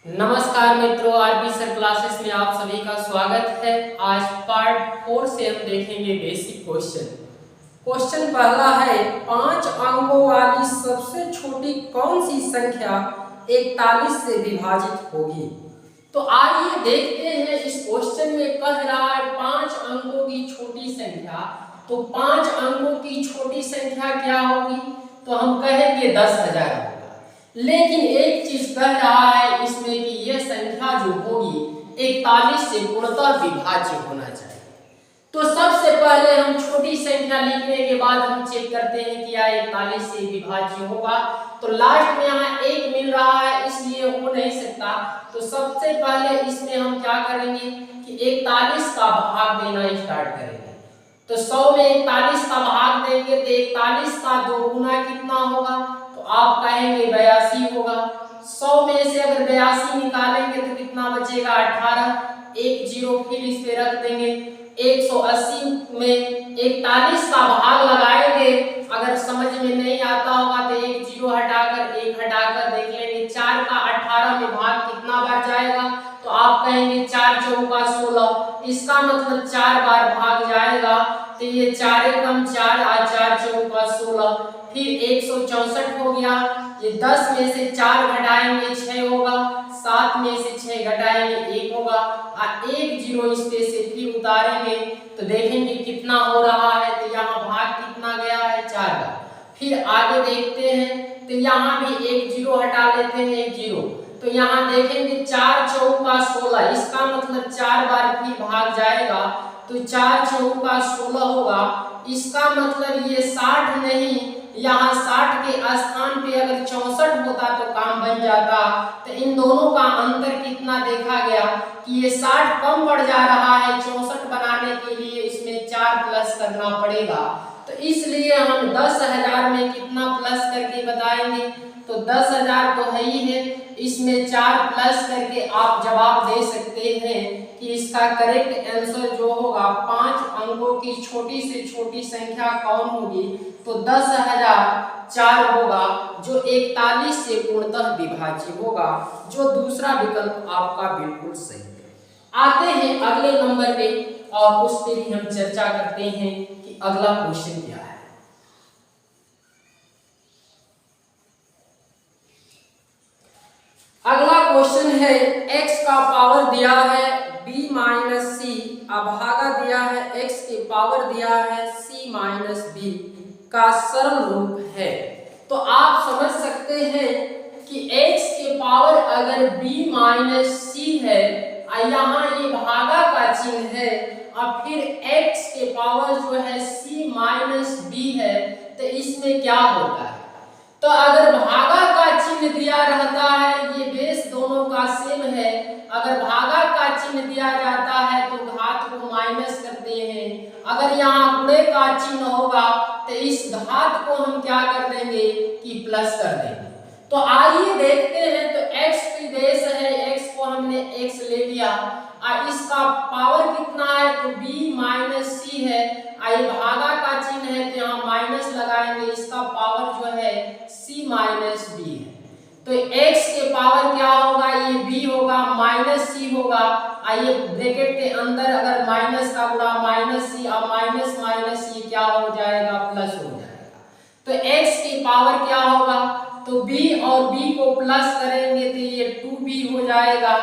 नमस्कार मित्रों, RP sir classes में आप सभी का स्वागत है। आज पार्ट 4 से हम देखेंगे बेसिक क्वेश्चन। क्वेश्चन पहला है, 5 अंकों वाली सबसे छोटी कौन सी संख्या 41 से विभाजित होगी। तो आइए देखते हैं, इस क्वेश्चन में कह रहा है 5 अंकों की छोटी संख्या। तो 5 अंकों की छोटी संख्या क्या होगी? तो हम कहेंगे 10,000 होगा। लेकिन एक चीज कह रहा है इसमें कि यह संख्या जो होगी 41 से पूर्णतः विभाज्य होना चाहिए। तो सबसे पहले हम छोटी संख्या लिखने के बाद हम चेक करते हैं कि यह 41 से विभाज्य होगा। तो लास्ट में यहाँ 1 मिल रहा है, इसलिए हो नहीं सकता। तो सबसे पहले इसमें हम क्या करेंगे कि 41 का भाग देना स्टार्ट करेंगे। तो 100 में 41 का भाग देंगे तो 41 का 2 गुना कितना होगा? तो आप कहेंगे 82 होगा। 100 में से अगर 82 निकालेंगे तो कितना बचेगा? 18। 1 0 फिर इस पे रख देंगे। 180 में 41 का भाग लगाएंगे। अगर समझ में नहीं आता होगा तो 1 0 हटाकर 1 हटाकर देख लेंगे। 4 का 18 में भाग कितना बार जाएगा? तो आप कहेंगे 4 चौका 16। इसका मतलब 4 बार भाग जाएगा। तो ये 4 कम 4 और 4 चौका 16। फिर 164 हो गया। ये 10 में से 4 घटाएंगे 6 होगा। 7 में से 6 घटाएंगे 1 होगा। और 1 0 इस पे से फिर उतारेंगे तो देखेंगे कितना हो रहा है। तो यहाँ भाग कितना गया है? 4 बार। फिर आगे देखते हैं तो यहाँ भी 1 0 हटा लेते हैं, 1 0। तो यहाँ देखेंगे 4 चौका 16। इसका मतलब 4 बार फिर भाग जाएगा। तो 4 चौका 16 होगा। इसका मतलब ये 60 नहीं, यहाँ 60 के स्थान पे अगर 64 होता तो काम बन जाता। तो इन दोनों का अंतर कितना देखा गया कि ये 60 कम पड़ जा रहा है। 64 बनाने के लिए इसमें 4 प्लस करना पड़ेगा। तो इसलिए हम 10,000 में कितना प्लस करके बताएंगे? तो 10,000 तो है ही है, इसमें 4 प्लस करके आप जवाब दे सकते हैं कि इसका करेक्ट आंसर जो होगा 5 अंकों की छोटी से छोटी संख्या कौन होगी? तो 10,004 होगा, जो 41 से पूर्णतः विभाज्य होगा। जो दूसरा विकल्प आपका बिल्कुल सही है। आते हैं अगले नंबर पे और उस पे भी हम चर्चा करते हैं कि अगला क्वेश्चन क्या है। अगला क्वेश्चन है, x का पावर दिया है b माइनस सी, अभागा दिया है x के पावर दिया है c माइनस बी का सरल रूप है। तो आप समझ सकते हैं कि x के पावर अगर b माइनस सी है, यहाँ ये भागा का चिन्ह है, और फिर x के पावर जो है c माइनस बी है, तो इसमें क्या होता है? तो अगर भागा का चिन्ह दिया रहता है, ये बेस दोनों का सेम है। अगर भागा का चिन्ह दिया जाता है तो घात को माइनस करते हैं। अगर यहाँ गुणे का चिन्ह होगा तो इस घात को हम क्या कर देंगे कि प्लस कर देंगे। तो आइए देखते हैं। तो x की बेस है, x को हमने x ले लिया और इसका पावर कितना है? तो b माइनस सी है। आई भागा का चिन्ह है तो यहाँ माइनस लगाएंगे। इसका पावर जो है c माइनस बी है। तो x के पावर क्या होगा? ये b होगा, माइनस c होगा। आइए ब्रैकेट के अंदर अगर माइनस का गुणा माइनस c और माइनस माइनस ये क्या हो जाएगा? प्लस हो जाएगा। तो x की पावर क्या होगा? तो b और b को प्लस करेंगे तो ये 2b हो जाएगा।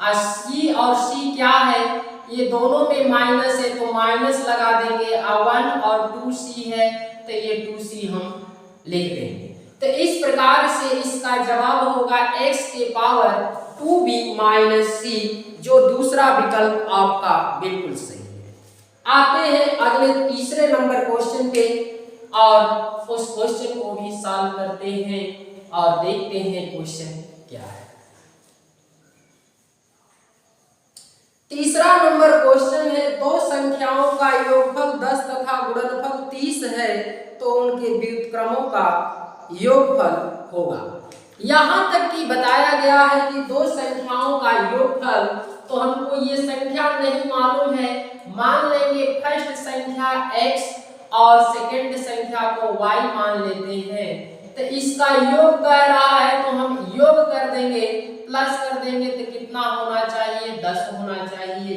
और c और c क्या है? ये दोनों में माइनस है तो माइनस लगा देंगे। और 1 और 2c है तो ये 2c हम लिख देंगे। तो इस प्रकार से इसका जवाब होगा x के पावर 2b माइनस c, जो दूसरा विकल्प आपका बिल्कुल सही है। आते हैं अगले तीसरे नंबर क्वेश्चन पे और उस क्वेश्चन को भी सॉल्व करते हैं और देखते हैं क्वेश्चन क्या है। तीसरा नंबर क्वेश्चन है, दो संख्याओं का योगफल 10 तथा गुणनफल 30 है, तो उनके व्युत्क्रमों का योगफल होगा। यहाँ तक कि बताया गया है कि दो संख्याओं का योगफल, तो हमको ये संख्या नहीं मालूम है। मान लेंगे फर्स्ट संख्या x और सेकंड संख्या को y मान लेते हैं। तो इसका योग कह रहा है तो हम योग कर देंगे। प्लस कर देंगे तो कितना होना चाहिए, 10 होना चाहिए।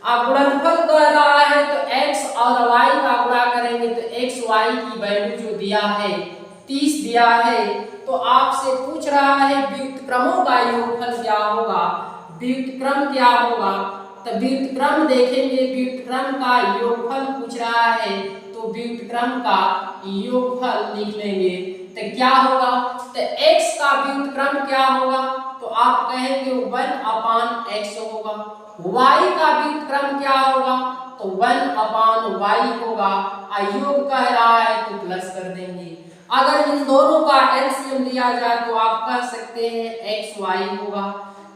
अब गुणनफल कह रहा है तो x और y का गुणा करेंगे तो x y की वैल्यू जो दिया है 30 दिया है। तो आपसे पूछ रहा है व्युत्क्रमों का योगफल क्या होगा, व्युत्क्रम क्या होगा। तो व्युत्क्रम देखेंगे, व्युत्क्रम का योगफल पूछ रहा है तो व्युत्क्रम का योगफल लिख लेंगे तो क्या होगा। तो x का व्युत्क्रम क्या होगा, तो आप कहेंगे 1/x होगा। y का व्युत्क्रम क्या होगा, तो 1/y होगा। योग कह रहा है तो प्लस कर देंगे। अगर इन दोनों का एलसीएम लिया जाए तो आप कह सकते हैं xy होगा।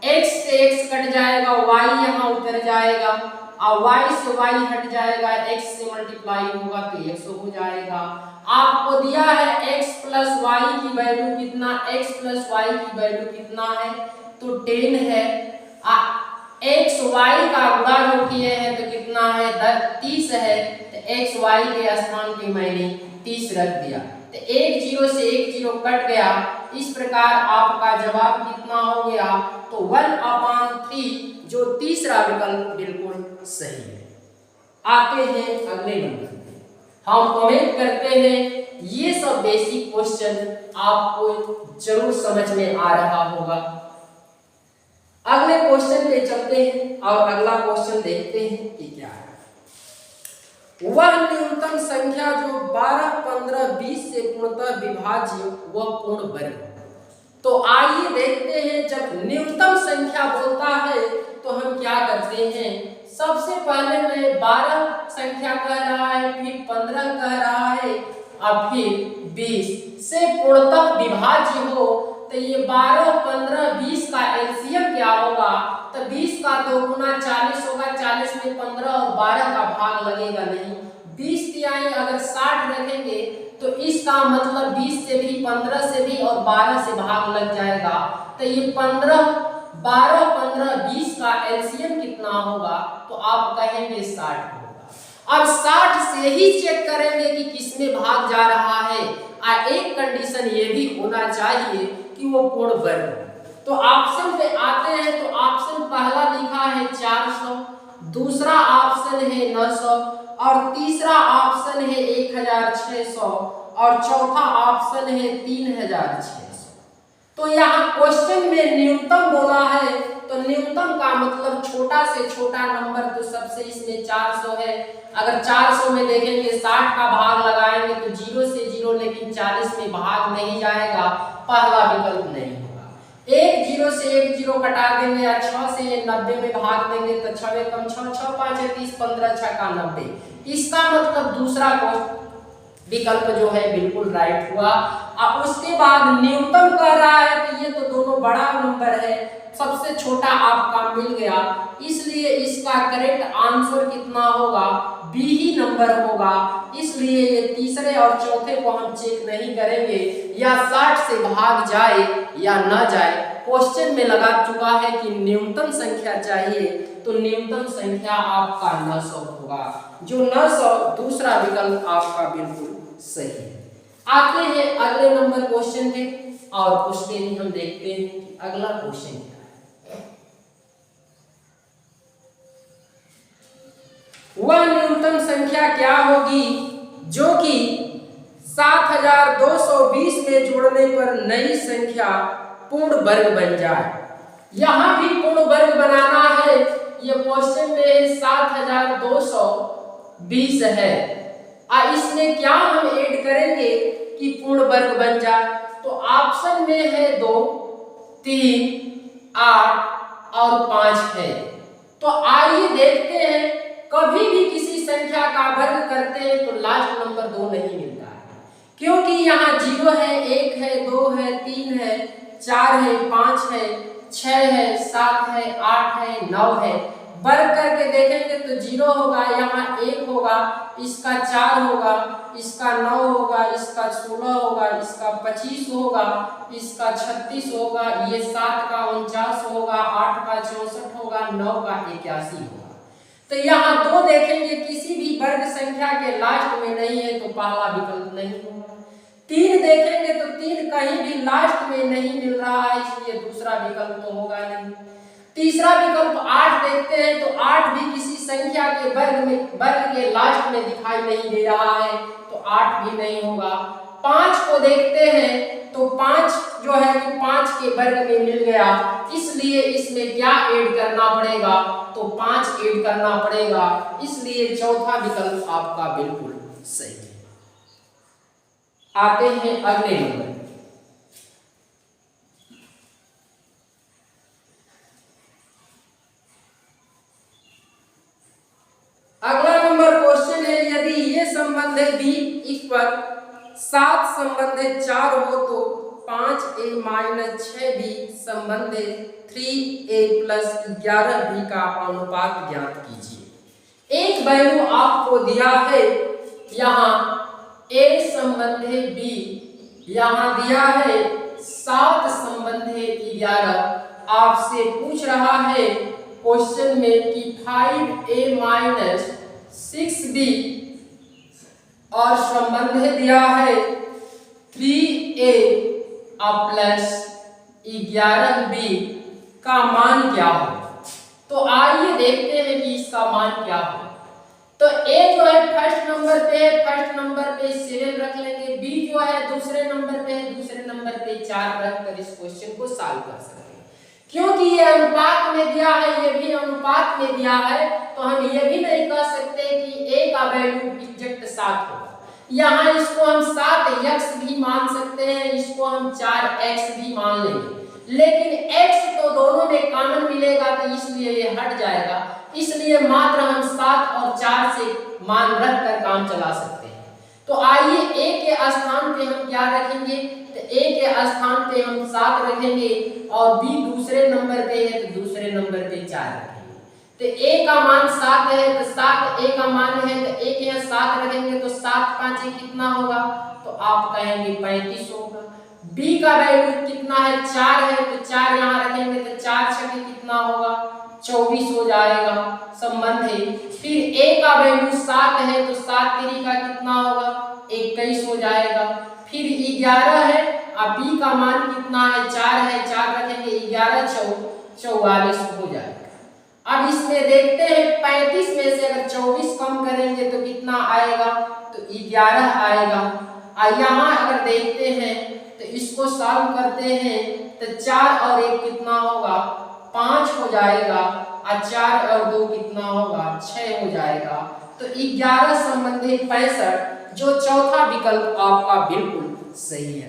x से x कट जाएगा, y यहाँ उतर जाएगा और y से y हट जाएगा, x से मल्टीप्लाई होगा तो x हो जाएगा। आपको दिया है x प्लस y की वैल्यू कितना, x प्लस y की वैल्यू कितना है, तो 10 है। x y का गुणा जो किए हैं तो कितना है, 30 है। तो x y के स्थान पे मैंने 30 रख दिया तो 1 0 से 1 0 कट गया। इस प्रकार आपका जवाब कितना हो गया, तो 1/3 जो तीसरा विकल्प बिल्कुल सही है। आते हैं अगले नंबर पे। हम उम्मीद करते हैं ये सब बेसिक क्वेश्चन आपको जरूर समझ में आ रहा होगा। अगले क्वेश्चन पे चलते हैं और अगला क्वेश्चन देखते हैं कि क्या है। वह न्यूनतम संख्या जो 12, 15, 20 से पूर्णतः विभाज्य वह पूर्ण वर्ग। तो आइए देखते हैं, जब न्यूनतम संख्या बोलता है तो हम क्या करते हैं, सबसे पहले मैं 12 संख्या कह रहा है, फिर 15 कह रहा है और फिर 20 से पूर्णतः विभाज्य हो तो ये 12, 15, 20 का एलसीएम क्या होगा, तो 20 का 2 गुना 40 होगा, 40 में 15 और 12 का भाग लगेगा नहीं। 20 तिहाई अगर 60 रखेंगे तो इसका मतलब 20 से भी, 15 से भी और 12 से भाग लग जाएगा। तो ये 12, 15, 20 का एलसीएम कितना होगा, तो आप कहेंगे 60 होगा। अब 60 से ही चेक करेंगे कि किसमें भाग जा रहा है। एक कंडीशन ये भी होना चाहिए कि वो पूर्ण वर्ग। तो ऑप्शन पे आते हैं तो ऑप्शन पहला लिखा है 400, दूसरा ऑप्शन है 900 और तीसरा ऑप्शन है 1600 और चौथा ऑप्शन है 3600। तो यहाँ क्वेश्चन में न्यूनतम बोला है तो न्यूनतम का मतलब छोटा से छोटा नंबर, तो सबसे इसमें 400 है। अगर 400 में देखेंगे 60 का भाग लगाएंगे तो 0 से 0, लेकिन 40 में भाग नहीं जाएगा, पहला विकल्प नहीं होगा। 1 0 से 1 0 कटा देंगे या 6 से 90 में भाग देंगे तो 6 में कम 6, 6 5 है 30, 15 6 का 90। इसका मतलब दूसरा विकल्प जो है बिल्कुल राइट हुआ। अब उसके बाद न्यूनतम कह रहा है कि ये तो दोनों बड़ा नंबर है, सबसे छोटा आपका मिल गया, इसलिए इसका करेक्ट आंसर कितना होगा, बी ही नंबर होगा। इसलिए ये तीसरे और चौथे को हम चेक नहीं करेंगे या 60 से भाग जाए या ना जाए। क्वेश्चन में लगा चुका है कि न्यूनतम संख्या चाहिए, तो न्यूनतम संख्या आपका 900 होगा, जो 900 दूसरा विकल्प आपका बिल्कुल सही है। आते हैं अगले नंबर क्वेश्चन पे और उसमें भी हम देखते हैं कि अगला क्वेश्चन क्या है। वह न्यूनतम संख्या क्या होगी जो कि 7220 में जोड़ने पर नई संख्या पूर्ण वर्ग बन जाए। यहां भी पूर्ण वर्ग बनाना है, ये क्वेश्चन में 7220 है और इसमें क्या हम ऐड करेंगे कि पूर्ण वर्ग बन जाए। तो ऑप्शन में है 2, 3, 8 और 5 है। तो आइए देखते हैं, कभी भी किसी संख्या का वर्ग करते हैं तो लास्ट नंबर 2 नहीं मिलता है, क्योंकि यहाँ 0 है, 1 है, 2 है, 3 है, 4 है, 5 है, 6 है, 7 है, 8 है, 9 है। वर्ग करके देखेंगे तो 0 होगा, यहाँ 1 होगा, इसका 4 होगा, इसका 9 होगा, इसका 16 होगा, इसका 25 होगा, इसका 36 होगा, ये 7 का 49 होगा, 8 का 64 होगा, 9 का 81 होगा। तो यहाँ 2 देखेंगे, किसी भी वर्ग संख्या के लास्ट में नहीं है तो पहला विकल्प नहीं होगा। 3 देखेंगे तो 3 कहीं भी लास्ट में नहीं मिल रहा है, इसलिए दूसरा विकल्प तो होगा नहीं। तीसरा विकल्प 8 देखते हैं तो 8 भी किसी संख्या के वर्ग के लास्ट में दिखाई नहीं दे रहा है, तो 8 भी नहीं होगा। 5 को देखते हैं तो 5 जो है कि 5 के वर्ग में मिल गया, इसलिए इसमें क्या ऐड करना पड़ेगा, तो 5 ऐड करना पड़ेगा, इसलिए चौथा विकल्प आपका बिल्कुल सही है। आते हैं अगले नंबर। अगला नंबर क्वेश्चन है, यदि ये संबंध है b इक्वल 7 संबंध 4 हो तो 5a माइनस 6b संबंध 3a प्लस 11b का अनुपात ज्ञात कीजिए। एक वैल्यू आपको दिया है, यहाँ a संबंध है b, यहाँ दिया है 7 संबंध 11, आपसे पूछ रहा है क्वेश्चन में कि 5a माइनस 6b और संबंध दिया है 3a प्लस 11b का मान क्या हो। तो आइए देखते हैं कि इसका मान क्या हो। तो a जो है फर्स्ट नंबर पे है, फर्स्ट नंबर पे 7 रख लेंगे, b जो है दूसरे नंबर पे है, दूसरे नंबर पे 4 रखकर इस क्वेश्चन को सॉल्व कर सकते हैं। क्योंकि ये अनुपात में दिया है, ये भी अनुपात में दिया है, तो हम ये भी नहीं कह सकते कि a का वैल्यू एग्जैक्ट 7 होगा। यहाँ इसको हम 7x भी मान सकते हैं, इसको हम 4x भी मान लेंगे, लेकिन x तो दोनों में कॉमन मिलेगा, तो इसलिए ये हट जाएगा, इसलिए मात्र हम 7 और 4 से मान रख कर काम चला सकते हैं। तो आइए a के स्थान पे हम क्या रखेंगे, तो a के स्थान पे हम 7 रखेंगे और b दूसरे नंबर पे है तो दूसरे नंबर पे 4 रखेंगे। तो a का मान 7 है, तो 7 a का मान है, तो a के यहाँ 7 रखेंगे तो 7 5 कितना होगा, तो आप कहेंगे 35 होगा। b का वैल्यू कितना है, 4 है, तो 4 यहाँ रखेंगे तो 4 6 कितना होगा, 24 हो जाएगा संबंध है। फिर a का वैल्यू 7 है, तो 7 3 का कितना होगा, 21 हो जाएगा। फिर 11 है, अब b का मान कितना है, 4 है, 4 रखेंगे 11 44 हो जाएगा। अब इसमें देखते हैं 35 में से अगर 24 कम करेंगे तो कितना आएगा, तो 11 आएगा। और यहाँ अगर देखते हैं तो इसको सॉल्व करते हैं तो 4 और 1 कितना होगा, 5 हो जाएगा, और 4 और 2 कितना होगा, 6 हो जाएगा। तो 11 संबंधी 65 जो चौथा विकल्प आपका बिल्कुल सही है।